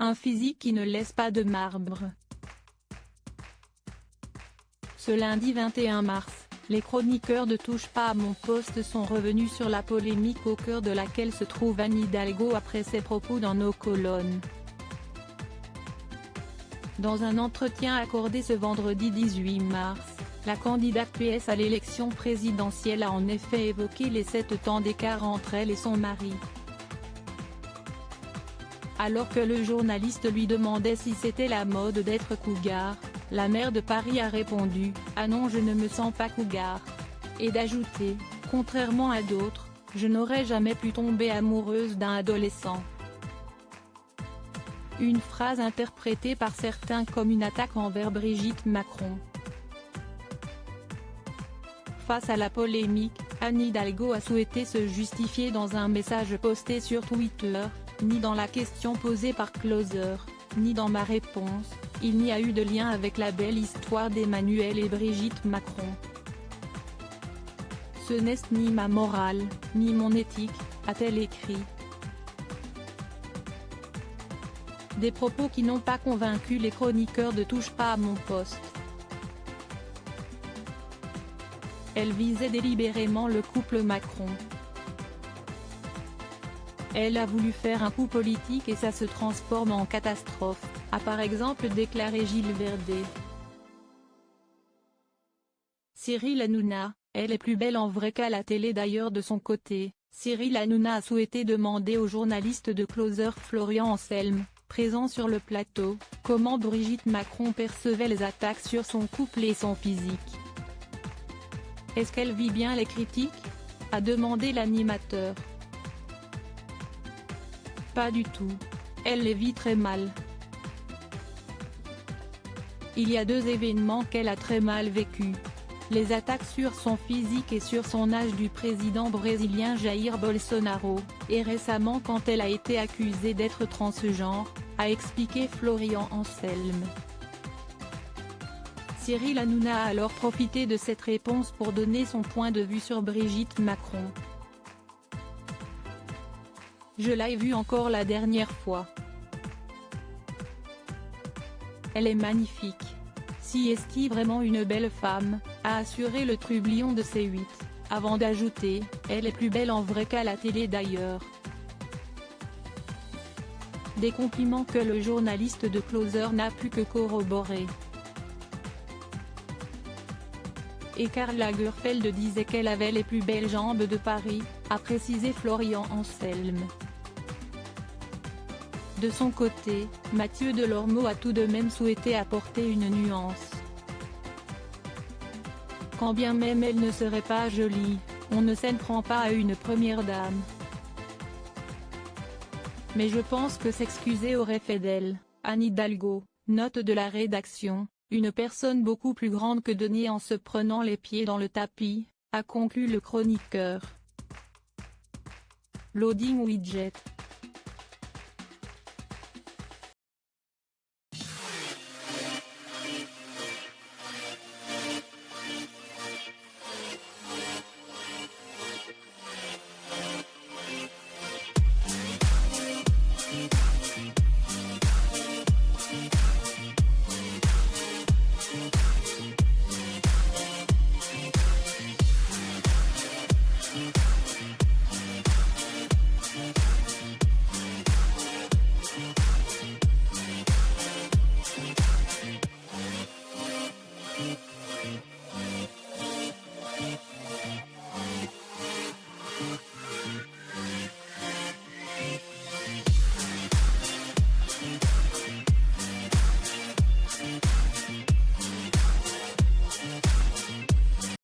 un physique qui ne laisse pas de marbre. Ce lundi 21 mars, les chroniqueurs de Touche pas à mon poste sont revenus sur la polémique au cœur de laquelle se trouve Anne Hidalgo après ses propos dans nos colonnes. Dans un entretien accordé ce vendredi 18 mars, la candidate PS à l'élection présidentielle a en effet évoqué les 7 ans d'écart entre elle et son mari. Alors que le journaliste lui demandait si c'était la mode d'être cougar, la maire de Paris a répondu « Ah non, je ne me sens pas cougar » et d'ajouter « Contrairement à d'autres, je n'aurais jamais pu tomber amoureuse d'un adolescent ». Une phrase interprétée par certains comme une attaque envers Brigitte Macron. Face à la polémique, Anne Hidalgo a souhaité se justifier dans un message posté sur Twitter. Ni dans la question posée par Closer, ni dans ma réponse, il n'y a eu de lien avec la belle histoire d'Emmanuel et Brigitte Macron. Ce n'est ni ma morale, ni mon éthique, a-t-elle écrit. Des propos qui n'ont pas convaincu les chroniqueurs de Touche pas à mon poste. Elle visait délibérément le couple Macron. Elle a voulu faire un coup politique et ça se transforme en catastrophe, a par exemple déclaré Gilles Verdet. Cyril Hanouna, elle est plus belle en vrai qu'à la télé d'ailleurs. De son côté, Cyril Hanouna a souhaité demander au journaliste de Closer Florian Anselme, présent sur le plateau, comment Brigitte Macron percevait les attaques sur son couple et son physique. Est-ce qu'elle vit bien les critiques ? A demandé l'animateur. Pas du tout. Elle les vit très mal. Il y a 2 événements qu'elle a très mal vécus. Les attaques sur son physique et sur son âge du président brésilien Jair Bolsonaro, et récemment quand elle a été accusée d'être transgenre, a expliqué Florian Anselme. Cyril Hanouna a alors profité de cette réponse pour donner son point de vue sur Brigitte Macron. Je l'ai vue encore la dernière fois. Elle est magnifique. Si est-il vraiment une belle femme, a assuré le trublion de C8, avant d'ajouter, elle est plus belle en vrai qu'à la télé d'ailleurs. Des compliments que le journaliste de Closer n'a pu que corroborer. Et Karl Lagerfeld disait qu'elle avait les plus belles jambes de Paris, a précisé Florian Anselme. De son côté, Mathieu Delormeau a tout de même souhaité apporter une nuance. Quand bien même elle ne serait pas jolie, on ne s'en prend pas à une première dame. Mais je pense que s'excuser aurait fait d'elle, Anne Hidalgo, note de la rédaction, une personne beaucoup plus grande que Denis en se prenant les pieds dans le tapis, a conclu le chroniqueur. Loading widget.